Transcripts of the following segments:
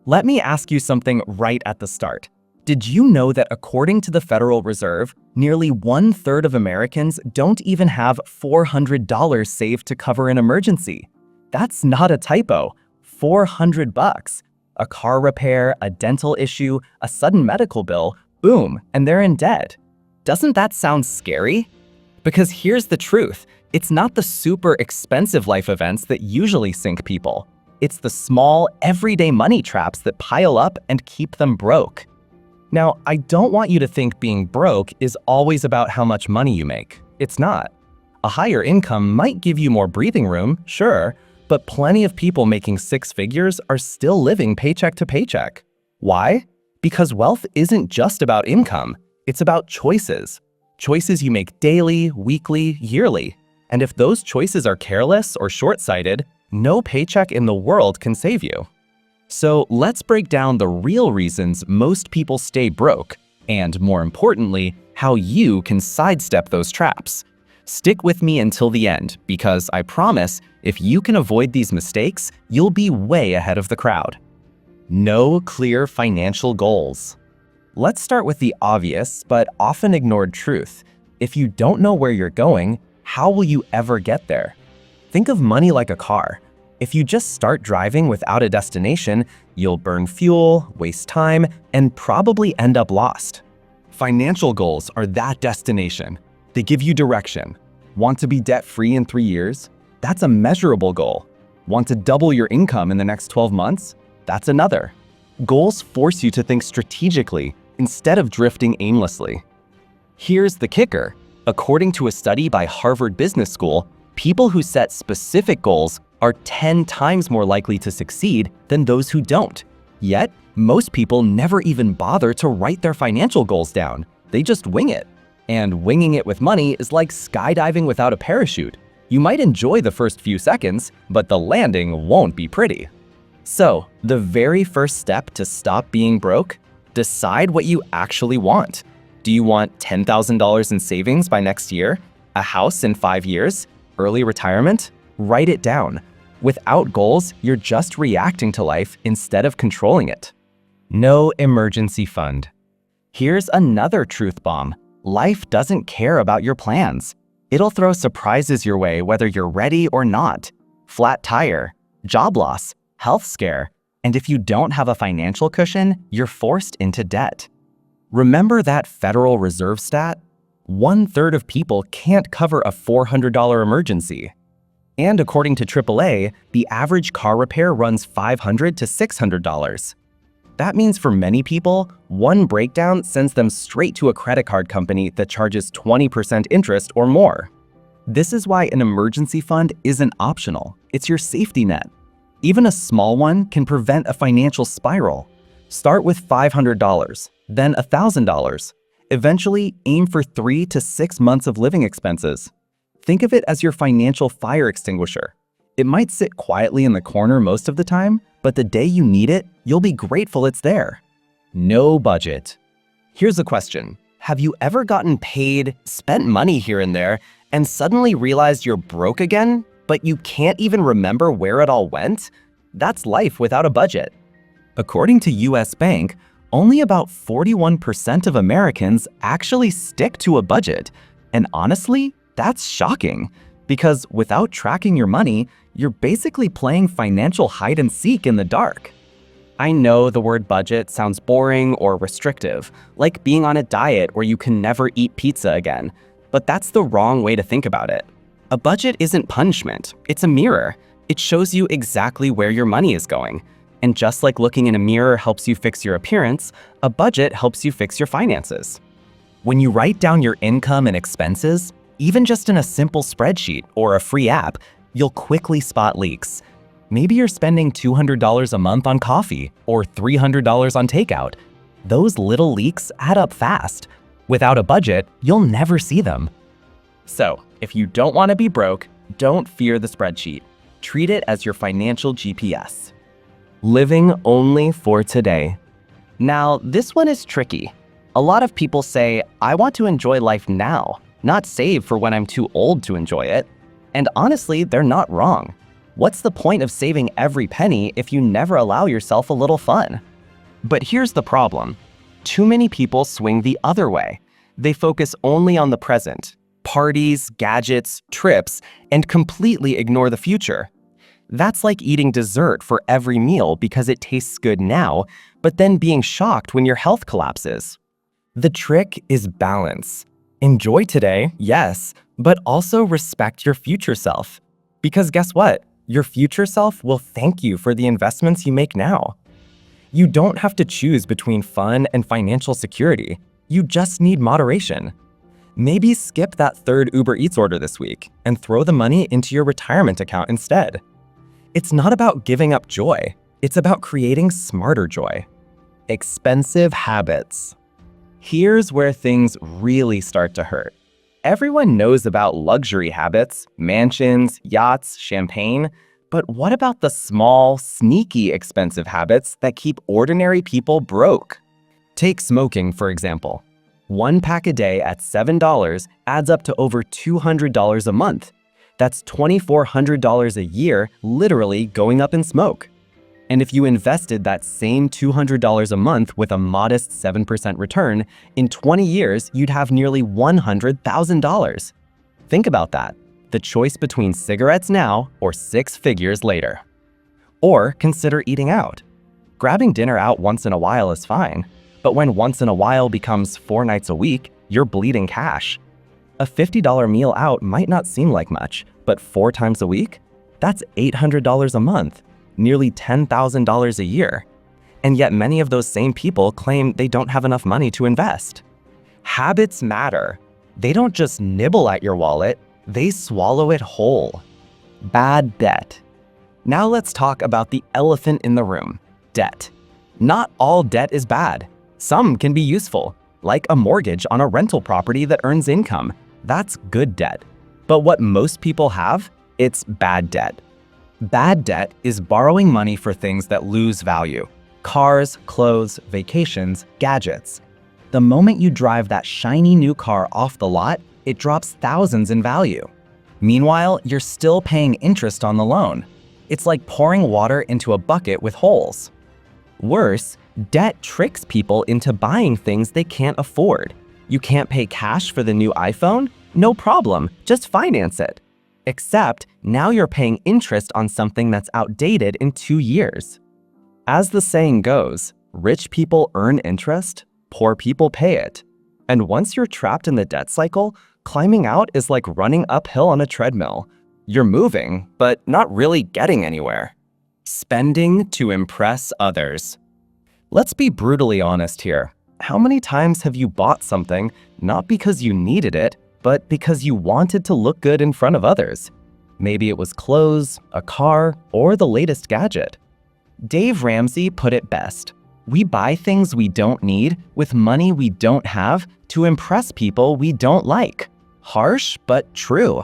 Let me ask you something right at the start. Did you know that according to the Federal Reserve, nearly 1/3 of Americans don't even have $400 saved to cover an emergency? That's not a typo. $400. A car repair, a dental issue, a sudden medical bill, boom, and they're in debt. Doesn't that sound scary? Because here's the truth. It's not the super expensive life events that usually sink people. It's the small, everyday money traps that pile up and keep them broke. Now, I don't want you to think being broke is always about how much money you make. It's not. A higher income might give you more breathing room, sure, but plenty of people making six figures are still living paycheck to paycheck. Why? Because wealth isn't just about income. It's about choices. Choices you make daily, weekly, yearly. And if those choices are careless or short-sighted, no paycheck in the world can save you. So let's break down the real reasons most people stay broke, and more importantly, how you can sidestep those traps. Stick with me until the end, because I promise, if you can avoid these mistakes, you'll be way ahead of the crowd. No clear financial goals. Let's start with the obvious, but often ignored truth. If you don't know where you're going, how will you ever get there? Think of money like a car. If you just start driving without a destination, you'll burn fuel, waste time, and probably end up lost. Financial goals are that destination. They give you direction. Want to be debt-free in 3 years? That's a measurable goal. Want to double your income in the next 12 months? That's another. Goals force you to think strategically instead of drifting aimlessly. Here's the kicker. According to a study by Harvard Business School, people who set specific goals are 10 times more likely to succeed than those who don't. Yet, most people never even bother to write their financial goals down. They just wing it. And winging it with money is like skydiving without a parachute. You might enjoy the first few seconds, but the landing won't be pretty. So, the very first step to stop being broke? Decide what you actually want. Do you want $10,000 in savings by next year? A house in 5 years? Early retirement? Write it down. Without goals, you're just reacting to life instead of controlling it. No emergency fund. Here's another truth bomb. Life doesn't care about your plans. It'll throw surprises your way whether you're ready or not. Flat tire, job loss, health scare, and if you don't have a financial cushion, you're forced into debt. Remember that Federal Reserve stat? 1/3 of people can't cover a $400 emergency. And according to AAA, the average car repair runs $500 to $600. That means for many people, one breakdown sends them straight to a credit card company that charges 20% interest or more. This is why an emergency fund isn't optional. It's your safety net. Even a small one can prevent a financial spiral. Start with $500, then $1,000. Eventually, aim for 3 to 6 months of living expenses. Think of it as your financial fire extinguisher. It might sit quietly in the corner most of the time, but the day you need it, you'll be grateful it's there. No budget. Here's a question. Have you ever gotten paid, spent money here and there, and suddenly realized you're broke again, but you can't even remember where it all went? That's life without a budget. According to US Bank, only about 41% of Americans actually stick to a budget. And honestly, that's shocking, because without tracking your money, you're basically playing financial hide and seek in the dark. I know the word budget sounds boring or restrictive, like being on a diet where you can never eat pizza again, but that's the wrong way to think about it. A budget isn't punishment, it's a mirror. It shows you exactly where your money is going. And just like looking in a mirror helps you fix your appearance, a budget helps you fix your finances. When you write down your income and expenses, even just in a simple spreadsheet or a free app, you'll quickly spot leaks. Maybe you're spending $200 a month on coffee or $300 on takeout. Those little leaks add up fast. Without a budget, you'll never see them. So, if you don't want to be broke, don't fear the spreadsheet. Treat it as your financial GPS. Living only for today. Now, this one is tricky. A lot of people say, I want to enjoy life now, not save for when I'm too old to enjoy it. And honestly, they're not wrong. What's the point of saving every penny if you never allow yourself a little fun? But here's the problem. Too many people swing the other way. They focus only on the present, parties, gadgets, trips, and completely ignore the future. That's like eating dessert for every meal because it tastes good now, but then being shocked when your health collapses. The trick is balance. Enjoy today, yes, but also respect your future self. Because guess what? Your future self will thank you for the investments you make now. You don't have to choose between fun and financial security. You just need moderation. Maybe skip that third Uber Eats order this week and throw the money into your retirement account instead. It's not about giving up joy. It's about creating smarter joy. Expensive habits. Here's where things really start to hurt. Everyone knows about luxury habits, mansions, yachts, champagne, but what about the small, sneaky expensive habits that keep ordinary people broke? Take smoking, for example. One pack a day at $7 adds up to over $200 a month. That's $2,400 a year literally going up in smoke. And if you invested that same $200 a month with a modest 7% return, in 20 years, you'd have nearly $100,000. Think about that. The choice between cigarettes now or 6 figures later. Or consider eating out. Grabbing dinner out once in a while is fine, but when once in a while becomes 4 nights a week, you're bleeding cash. A $50 meal out might not seem like much, but 4 times a week? That's $800 a month, nearly $10,000 a year. And yet many of those same people claim they don't have enough money to invest. Habits matter. They don't just nibble at your wallet, they swallow it whole. Bad debt. Now let's talk about the elephant in the room, debt. Not all debt is bad. Some can be useful, like a mortgage on a rental property that earns income. That's good debt. But what most people have, it's bad debt. Bad debt is borrowing money for things that lose value. Cars, clothes, vacations, gadgets. The moment you drive that shiny new car off the lot, it drops thousands in value. Meanwhile, you're still paying interest on the loan. It's like pouring water into a bucket with holes. Worse, debt tricks people into buying things they can't afford. You can't pay cash for the new iPhone? No problem, just finance it. Except now you're paying interest on something that's outdated in 2 years. As the saying goes, rich people earn interest, poor people pay it. And once you're trapped in the debt cycle, climbing out is like running uphill on a treadmill. You're moving, but not really getting anywhere. Spending to impress others. Let's be brutally honest here. How many times have you bought something not because you needed it, but because you wanted to look good in front of others? Maybe it was clothes, a car, or the latest gadget. Dave Ramsey put it best. We buy things we don't need with money we don't have to impress people we don't like. Harsh, but true.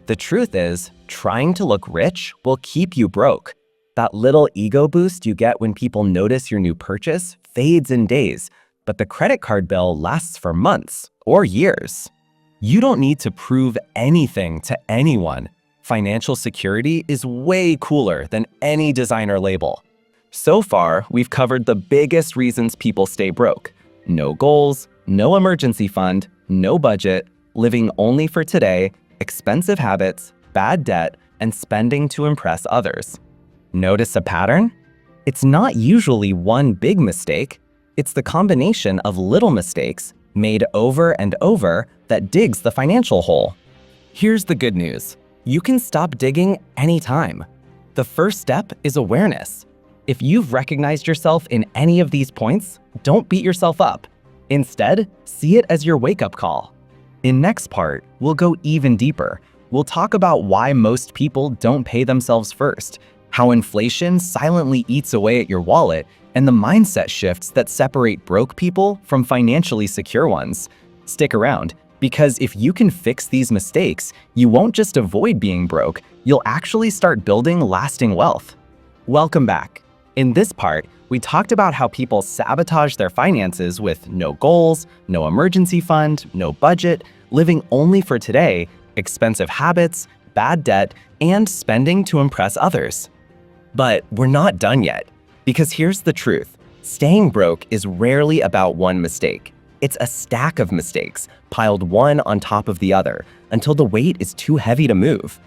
The truth is, trying to look rich will keep you broke. That little ego boost you get when people notice your new purchase fades in days, but the credit card bill lasts for months or years. You don't need to prove anything to anyone. Financial security is way cooler than any designer label. So far, we've covered the biggest reasons people stay broke. No goals, no emergency fund, no budget, living only for today, expensive habits, bad debt, and spending to impress others. Notice a pattern? It's not usually one big mistake. It's the combination of little mistakes made over and over that digs the financial hole. Here's the good news. You can stop digging anytime. The first step is awareness. If you've recognized yourself in any of these points, don't beat yourself up. Instead, see it as your wake-up call. In next part, we'll go even deeper. We'll talk about why most people don't pay themselves first, how inflation silently eats away at your wallet, and the mindset shifts that separate broke people from financially secure ones. Stick around, because if you can fix these mistakes, you won't just avoid being broke, you'll actually start building lasting wealth. Welcome back. In this part, we talked about how people sabotage their finances with no goals, no emergency fund, no budget, living only for today, expensive habits, bad debt, and spending to impress others. But we're not done yet, because here's the truth. Staying broke is rarely about one mistake. It's a stack of mistakes, piled one on top of the other, until the weight is too heavy to move.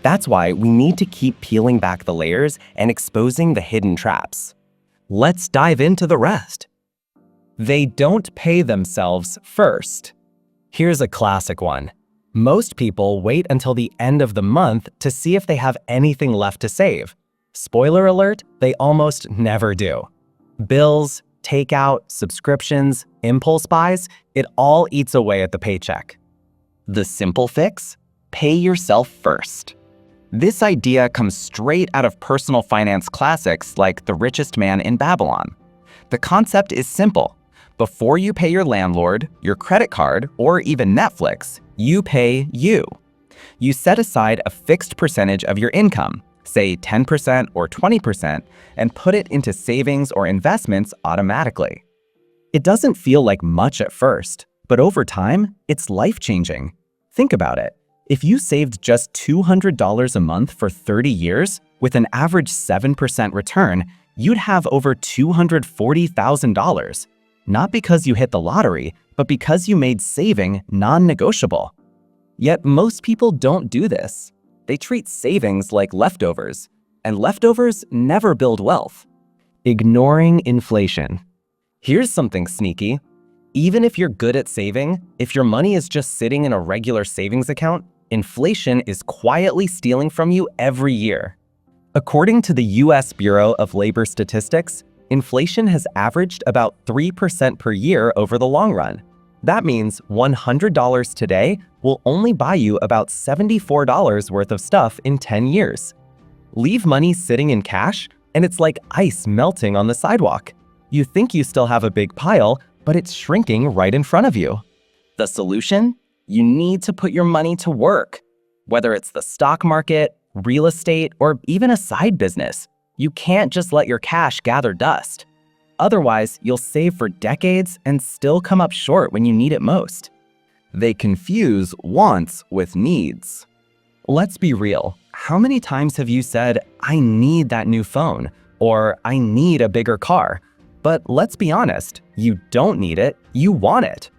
That's why we need to keep peeling back the layers and exposing the hidden traps. Let's dive into the rest. They don't pay themselves first. Here's a classic one. Most people wait until the end of the month to see if they have anything left to save. Spoiler alert, they almost never do. Bills, takeout, subscriptions, impulse buys, it all eats away at the paycheck. The simple fix? Pay yourself first. This idea comes straight out of personal finance classics like The Richest Man in Babylon. The concept is simple. Before you pay your landlord, your credit card, or even Netflix, you pay you. You set aside a fixed percentage of your income, say 10% or 20%, and put it into savings or investments automatically. It doesn't feel like much at first, but over time, it's life-changing. Think about it. If you saved just $200 a month for 30 years, with an average 7% return, you'd have over $240,000. Not because you hit the lottery, but because you made saving non-negotiable. Yet most people don't do this. They treat savings like leftovers, and leftovers never build wealth. Ignoring inflation. Here's something sneaky. Even if you're good at saving, if your money is just sitting in a regular savings account, inflation is quietly stealing from you every year. According to the US Bureau of Labor Statistics, inflation has averaged about 3% per year over the long run. That means $100 today will only buy you about $74 worth of stuff in 10 years. Leave money sitting in cash, and it's like ice melting on the sidewalk. You think you still have a big pile, but it's shrinking right in front of you. The solution? You need to put your money to work. Whether it's the stock market, real estate, or even a side business, you can't just let your cash gather dust. Otherwise, you'll save for decades and still come up short when you need it most. They confuse wants with needs. Let's be real. How many times have you said, "I need that new phone," or "I need a bigger car"? But let's be honest, you don't need it, you want it.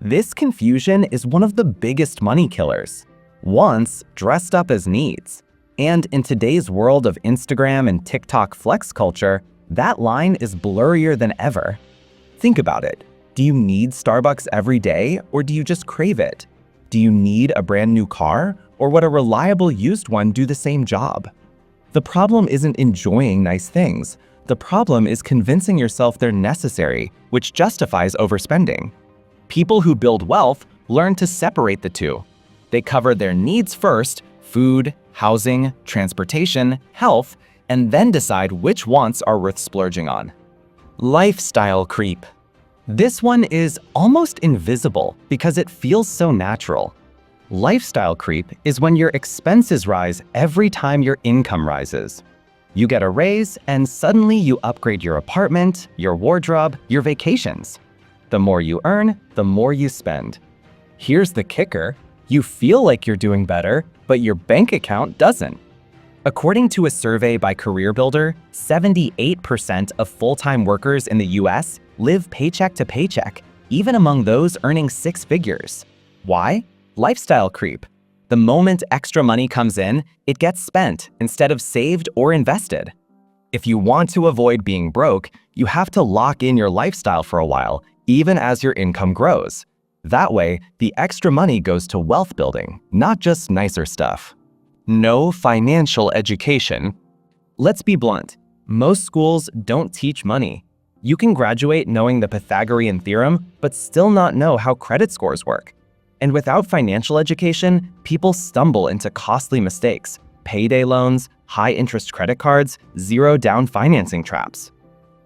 This confusion is one of the biggest money killers. Wants dressed up as needs. And in today's world of Instagram and TikTok flex culture, that line is blurrier than ever. Think about it. Do you need Starbucks every day, or do you just crave it? Do you need a brand new car, or would a reliable used one do the same job? The problem isn't enjoying nice things. The problem is convincing yourself they're necessary, which justifies overspending. People who build wealth learn to separate the two. They cover their needs first, food, housing, transportation, health, and then decide which wants are worth splurging on. Lifestyle creep. This one is almost invisible because it feels so natural. Lifestyle creep is when your expenses rise every time your income rises. You get a raise and suddenly you upgrade your apartment, your wardrobe, your vacations. The more you earn, the more you spend. Here's the kicker. You feel like you're doing better, but your bank account doesn't. According to a survey by CareerBuilder, 78% of full-time workers in the US live paycheck to paycheck, even among those earning six figures. Why? Lifestyle creep. The moment extra money comes in, it gets spent instead of saved or invested. If you want to avoid being broke, you have to lock in your lifestyle for a while, even as your income grows. That way, the extra money goes to wealth building, not just nicer stuff. No financial education. Let's be blunt. Most schools don't teach money. You can graduate knowing the Pythagorean theorem, but still not know how credit scores work. And without financial education, people stumble into costly mistakes, payday loans, high-interest credit cards, zero-down financing traps.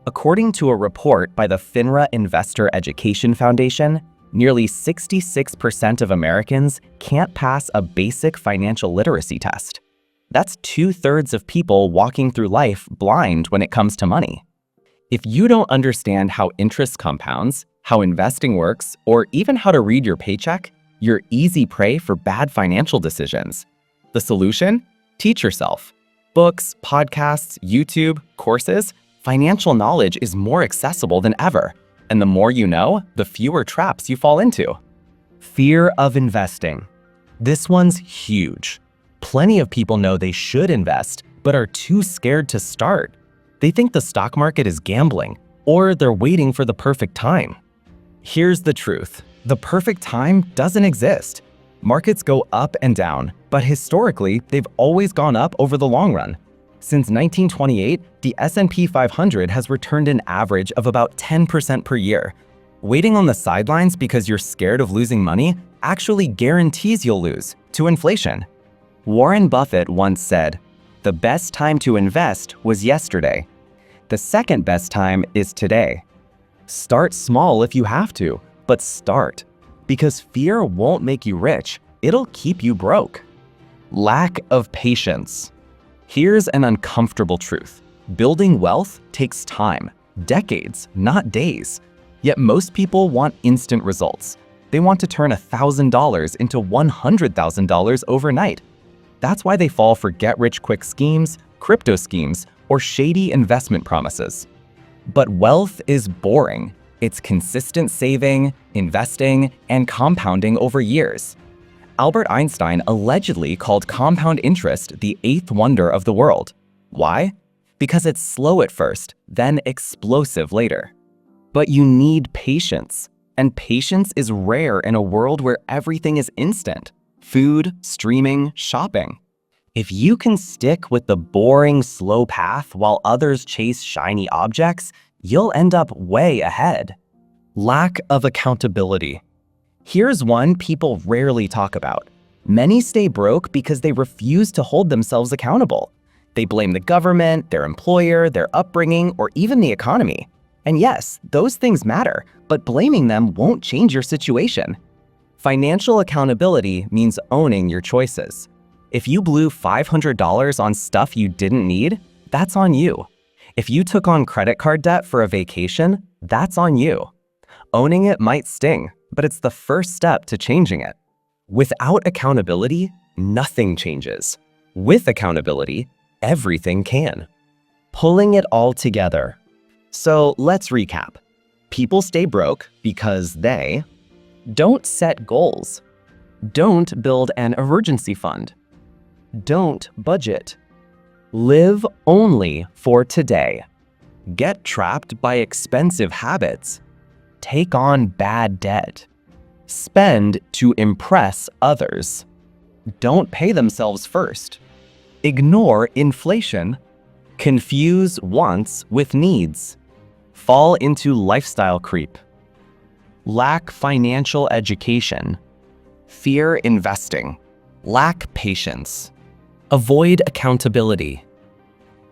According to a report by the FINRA Investor Education Foundation, nearly 66% of Americans can't pass a basic financial literacy test. That's 2/3 of people walking through life blind when it comes to money. If you don't understand how interest compounds, how investing works, or even how to read your paycheck, you're easy prey for bad financial decisions. The solution? Teach yourself. Books, podcasts, YouTube, courses, financial knowledge is more accessible than ever. And the more you know, the fewer traps you fall into. Fear of investing. This one's huge. Plenty of people know they should invest, but are too scared to start. They think the stock market is gambling, or they're waiting for the perfect time. Here's the truth. The perfect time doesn't exist. Markets go up and down, but historically, they've always gone up over the long run. Since 1928, the S&P 500 has returned an average of about 10% per year. Waiting on the sidelines because you're scared of losing money actually guarantees you'll lose to inflation. Warren Buffett once said, "The best time to invest was yesterday. The second best time is today." Start small if you have to, but start. Because fear won't make you rich, it'll keep you broke. Lack of patience. Here's an uncomfortable truth. Building wealth takes time, decades, not days. Yet most people want instant results. They want to turn $1,000 into $100,000 overnight. That's why they fall for get-rich-quick schemes, crypto schemes, or shady investment promises. But wealth is boring. It's consistent saving, investing, and compounding over years. Albert Einstein allegedly called compound interest the eighth wonder of the world. Why? Because it's slow at first, then explosive later. But you need patience, and patience is rare in a world where everything is instant: food, streaming, shopping. If you can stick with the boring, slow path while others chase shiny objects, you'll end up way ahead. Lack of accountability. Here's one people rarely talk about. Many stay broke because they refuse to hold themselves accountable. They blame the government, their employer, their upbringing, or even the economy. And yes, those things matter, but blaming them won't change your situation. Financial accountability means owning your choices. If you blew $500 on stuff you didn't need, that's on you. If you took on credit card debt for a vacation, that's on you. Owning it might sting, but it's the first step to changing it. Without accountability, nothing changes. With accountability, everything can. Pulling it all together. So let's recap. People stay broke because they don't set goals, don't build an emergency fund, don't budget, live only for today, get trapped by expensive habits, take on bad debt, spend to impress others, don't pay themselves first, ignore inflation, confuse wants with needs, fall into lifestyle creep, lack financial education, fear investing, lack patience, avoid accountability.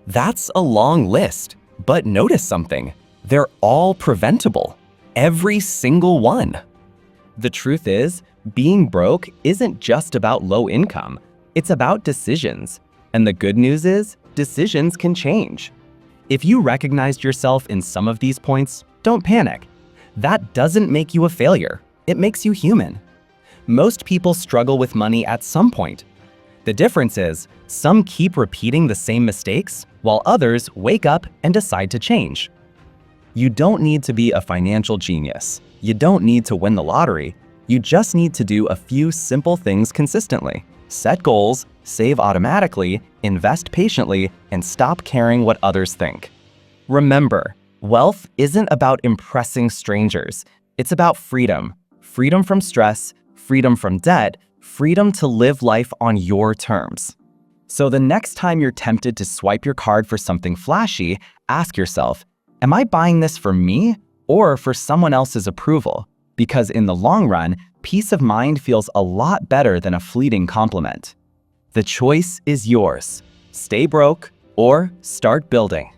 That's a long list, but notice something. They're all preventable. Every single one. The truth is, being broke isn't just about low income. It's about decisions. And the good news is, decisions can change. If you recognized yourself in some of these points, don't panic. That doesn't make you a failure. It makes you human. Most people struggle with money at some point. The difference is, some keep repeating the same mistakes, while others wake up and decide to change. You don't need to be a financial genius. You don't need to win the lottery. You just need to do a few simple things consistently. Set goals, save automatically, invest patiently, and stop caring what others think. Remember, wealth isn't about impressing strangers. It's about freedom. Freedom from stress, freedom from debt, freedom to live life on your terms. So the next time you're tempted to swipe your card for something flashy, ask yourself, am I buying this for me or for someone else's approval? Because in the long run, peace of mind feels a lot better than a fleeting compliment. The choice is yours. Stay broke or start building.